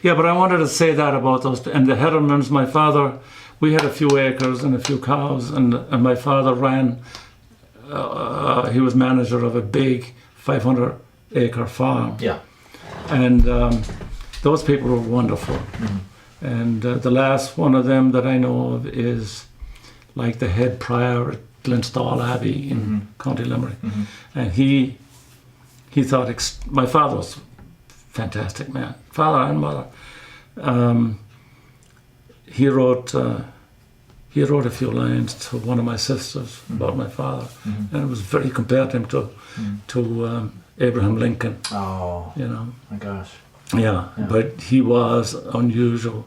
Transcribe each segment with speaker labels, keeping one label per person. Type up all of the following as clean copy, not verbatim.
Speaker 1: Yeah, but I wanted to say that about those. And the Heathermans, my father, we had a few acres and a few cows, and my father ran, he was manager of a big 500-acre farm.
Speaker 2: Yeah.
Speaker 1: And those people were wonderful. And the last one of them that I know of is like the head prior at Glenstall Abbey in County Limerick. And he thought, my father was fantastic man, father and mother. He wrote a few lines to one of my sisters about my father, and it was very compared him to Abraham Lincoln.
Speaker 2: Oh,
Speaker 1: you know.
Speaker 2: My gosh.
Speaker 1: Yeah, but he was unusual,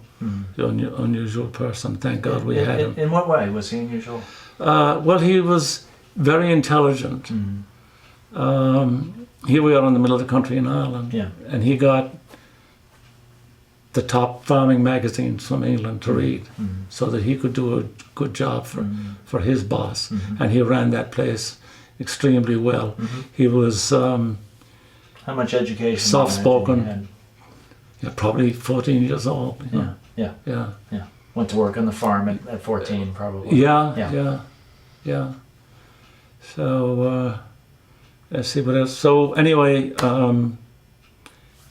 Speaker 1: unusual person. Thank God we had him.
Speaker 2: In what way was he unusual?
Speaker 1: Well, he was very intelligent. Here we are in the middle of the country in Ireland, and he got the top farming magazines from England to read, so that he could do a good job for his boss, and he ran that place extremely well. He was
Speaker 2: how much education?
Speaker 1: soft-spoken. Yeah, probably 14 years old.
Speaker 2: Yeah. Went to work on the farm at 14, probably.
Speaker 1: Yeah. So let's see what else. So anyway,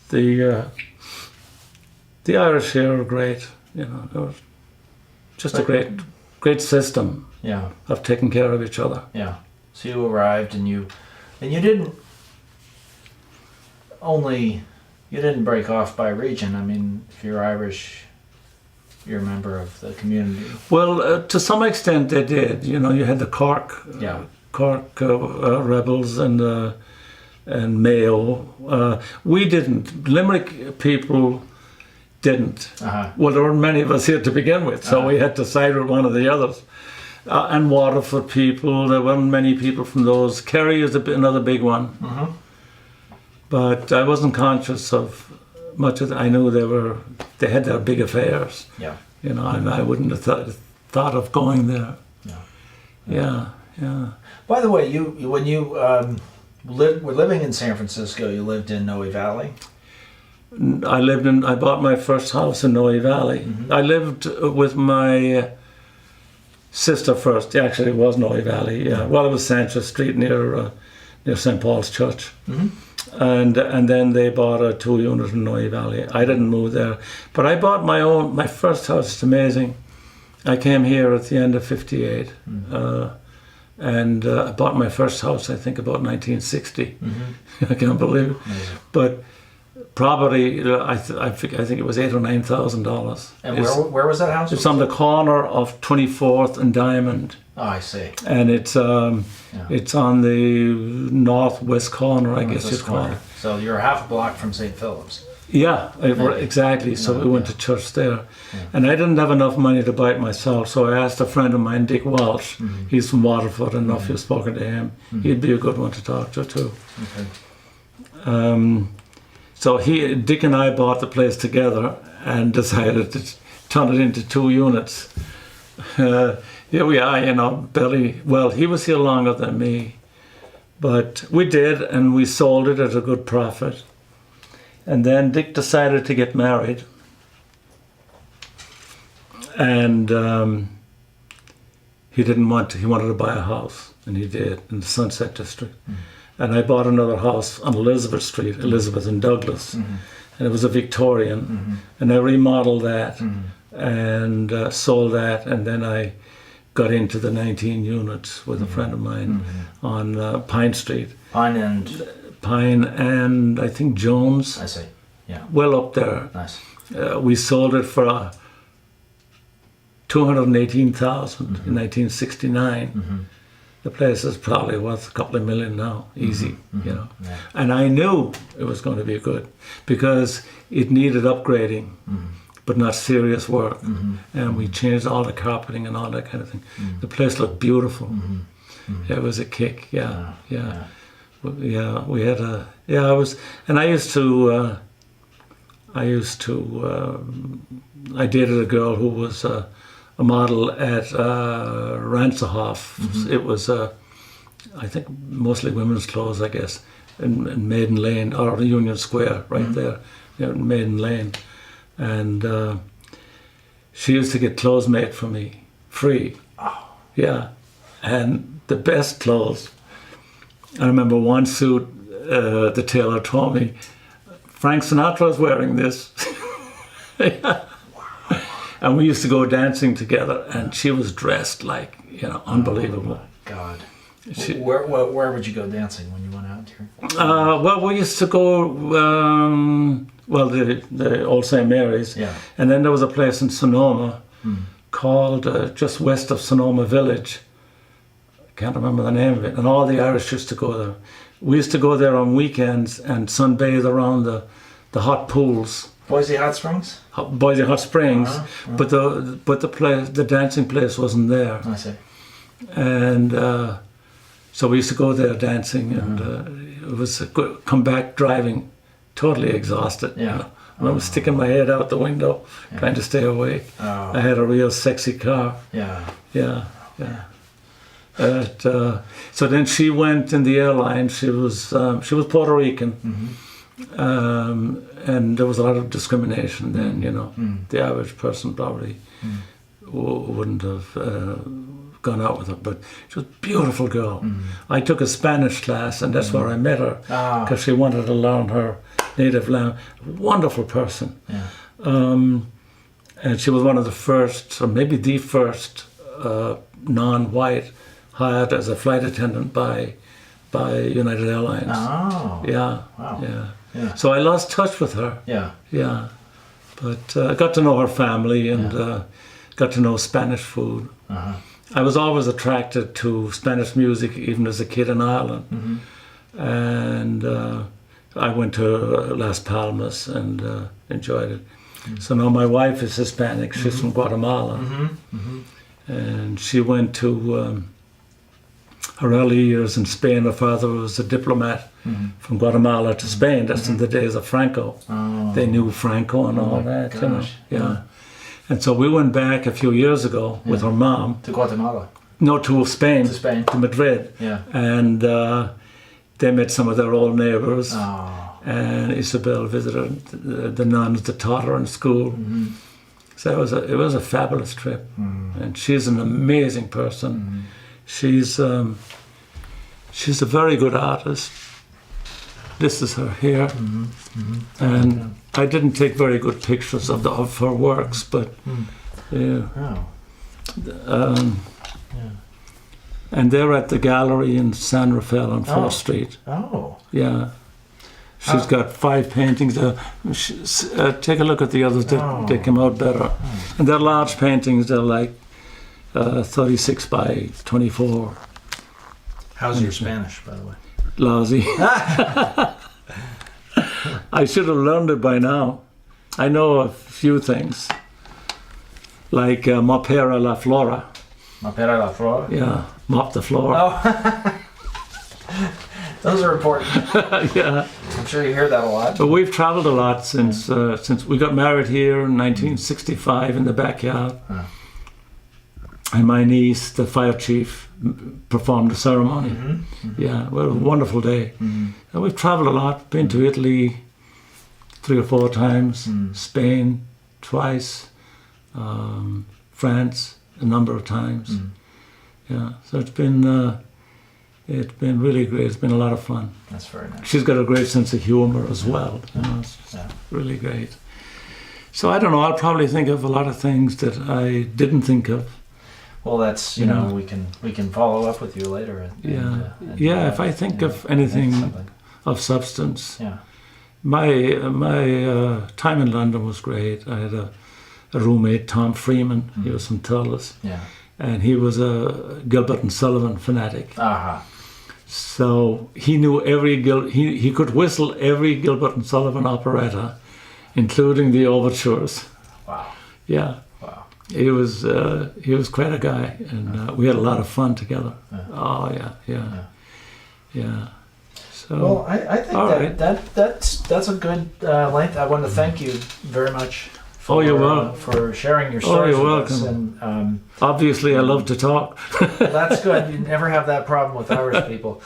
Speaker 1: the Irish here are great. You know, it was just a great system.
Speaker 2: Yeah.
Speaker 1: Of taking care of each other.
Speaker 2: Yeah. So you arrived, and you didn't break off by region. I mean, if you're Irish, you're a member of the community. Well,
Speaker 1: to some extent they did. You know, you had the Cork rebels and Mayo. We didn't. Limerick people didn't. Well, there weren't many of us here to begin with, so we had to side with one of the others. And Waterford people, there weren't many people from those. Kerry is another big one. But I wasn't conscious of much of that. I knew they had their big affairs.
Speaker 2: Yeah.
Speaker 1: You know, and I wouldn't have thought of going there. Yeah.
Speaker 2: By the way, when you were living in San Francisco, you lived in Noe Valley?
Speaker 1: I bought my first house in Noe Valley. I lived with my sister first. Actually, it was Noe Valley. Yeah. Well, it was Sanchez Street near St. Paul's Church. And then they bought a 2-unit in Noe Valley. I didn't move there, but I bought my first house. It's amazing. I came here at the end of '58, and I bought my first house, I think, about 1960. I can't believe it. But property, I think it was $8,000 or $9,000.
Speaker 2: And where was that house?
Speaker 1: It's on the corner of 24th and Diamond.
Speaker 2: Oh, I see.
Speaker 1: And it's on the northwest corner, I guess you'd call it.
Speaker 2: So you're half a block from St. Philip's.
Speaker 1: Yeah, exactly. So we went to church there. And I didn't have enough money to buy it myself, so I asked a friend of mine, Dick Walsh. He's from Waterford, and if you've spoken to him, he'd be a good one to talk to too. So Dick and I bought the place together and decided to turn it into 2 units. Here we are, you know, barely. Well, he was here longer than me, but we did, and we sold it at a good profit. And then Dick decided to get married, and he wanted to buy a house, and he did, in the Sunset District. And I bought another house on Elizabeth Street, Elizabeth and Douglas, and it was a Victorian, and I remodeled that and sold that, and then I got into the 19 units with a friend of mine on Pine Street.
Speaker 2: Pine
Speaker 1: and I think Jones.
Speaker 2: I see. Yeah.
Speaker 1: Well up there.
Speaker 2: Nice.
Speaker 1: We sold it for $218,000 in 1969. The place is probably worth a couple of million now, easy, you know. Yeah. And I knew it was going to be good because it needed upgrading, but not serious work. And we changed all the carpeting and all that kind of thing. The place looked beautiful. It was a kick, yeah. We had I dated a girl who was a model at Ransohoff. It was, I think, mostly women's clothes, I guess, in Maiden Lane, or Union Square, right there, in Maiden Lane. and she used to get clothes made for me, free.
Speaker 2: Oh.
Speaker 1: Yeah, and the best clothes. I remember one suit, the tailor told me, Frank Sinatra's wearing this. Yeah. And we used to go dancing together, and she was dressed like, unbelievable.
Speaker 2: Oh my God.
Speaker 1: She,
Speaker 2: where would you go dancing when you went out here?
Speaker 1: well, we used to go, the Old St. Mary's.
Speaker 2: Yeah.
Speaker 1: And then there was a place in Sonoma called, just west of Sonoma Village. I can't remember the name of it. And all the Irish used to go there. We used to go there on weekends and sunbathe around the hot pools.
Speaker 2: Boise Hot Springs?
Speaker 1: Boise Hot Springs, but the dancing place wasn't there.
Speaker 2: I see.
Speaker 1: And so we used to go there dancing, and it was a good, come back driving, totally exhausted.
Speaker 2: Yeah.
Speaker 1: And I was sticking my head out the window, trying to stay awake.
Speaker 2: Oh.
Speaker 1: I had a real sexy car.
Speaker 2: Yeah.
Speaker 1: Yeah. So then she went in the airline. She was Puerto Rican. And there was a lot of discrimination then, The average person probably wouldn't have gone out with her, but she was a beautiful girl. I took a Spanish class, and that's where I met her, because she wanted to learn her native language. Wonderful person.
Speaker 2: Yeah.
Speaker 1: And she was one of the first, or maybe the first, non-white hired as a flight attendant by United Airlines.
Speaker 2: Oh.
Speaker 1: Yeah.
Speaker 2: Wow.
Speaker 1: Yeah.
Speaker 2: Yeah.
Speaker 1: So I lost touch with her.
Speaker 2: Yeah.
Speaker 1: Yeah. But I got to know her family and got to know Spanish food. I was always attracted to Spanish music, even as a kid in Ireland. And I went to Las Palmas and enjoyed it. So now my wife is Hispanic. She's from Guatemala. And she went to her early years in Spain. Her father was a diplomat from Guatemala to Spain. That's in the days of Franco.
Speaker 2: Oh.
Speaker 1: They knew Franco and all that.
Speaker 2: Gosh.
Speaker 1: Yeah. And so we went back a few years ago with her mom.
Speaker 2: To Guatemala?
Speaker 1: No, to Spain.
Speaker 2: To Spain.
Speaker 1: To Madrid.
Speaker 2: Yeah.
Speaker 1: And they met some of their old neighbours.
Speaker 2: Oh.
Speaker 1: And Isabel visited the nuns that taught her in school. So it was a fabulous trip. And she's an amazing person. She's a very good artist. This is her hair, and I didn't take very good pictures of her works, but yeah. And they're at the gallery in San Rafael on 4th Street.
Speaker 2: Oh.
Speaker 1: Yeah. She's got 5 paintings there. Take a look at the others. They come out better. And they're large paintings. They're like 36 by 24.
Speaker 2: How's your Spanish, by the way?
Speaker 1: Lousy. I should have learned it by now. I know a few things. Like mopera la flora.
Speaker 2: Mopera la flora?
Speaker 1: Yeah, mop the floor.
Speaker 2: Oh. Those are important.
Speaker 1: Yeah.
Speaker 2: I'm sure you hear that a lot.
Speaker 1: But we've traveled a lot since we got married here in 1965 in the backyard. And my niece, the fire chief, performed the ceremony. Yeah, well, it was a wonderful day. And we've traveled a lot, been to Italy 3 or 4 times, Spain twice, France a number of times. Yeah, so it's been really great. It's been a lot of fun.
Speaker 2: That's very nice.
Speaker 1: She's got a great sense of humor as well. It's really great. So I don't know, I'll probably think of a lot of things that I didn't think of.
Speaker 2: Well, that's, you know, we can follow up with you later. And,
Speaker 1: if I think of anything of substance.
Speaker 2: Yeah.
Speaker 1: My time in London was great. I had a roommate, Tom Freeman. He was from Thurles.
Speaker 2: Yeah.
Speaker 1: And he was a Gilbert and Sullivan fanatic. So he knew he could whistle every Gilbert and Sullivan operetta, including the overtures.
Speaker 2: Wow.
Speaker 1: Yeah.
Speaker 2: Wow.
Speaker 1: He was quite a guy, and we had a lot of fun together. Oh yeah. So,
Speaker 2: well, I think that's a good length. I want to thank you very much.
Speaker 1: You're welcome.
Speaker 2: For sharing your stories
Speaker 1: you're
Speaker 2: with
Speaker 1: welcome.
Speaker 2: us. And
Speaker 1: obviously, I love to talk.
Speaker 2: that's good. You never have that problem with Irish people.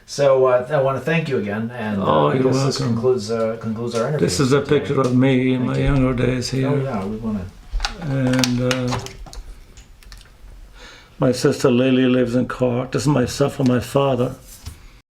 Speaker 2: So I want to thank you again, and
Speaker 1: Oh,
Speaker 2: I
Speaker 1: you're
Speaker 2: guess this
Speaker 1: welcome.
Speaker 2: concludes our interview.
Speaker 1: This is a
Speaker 2: today.
Speaker 1: picture of me in
Speaker 2: Thank
Speaker 1: my
Speaker 2: you.
Speaker 1: younger days here.
Speaker 2: Oh yeah, we want to.
Speaker 1: And my sister Lily lives in Cork. This is myself and my father.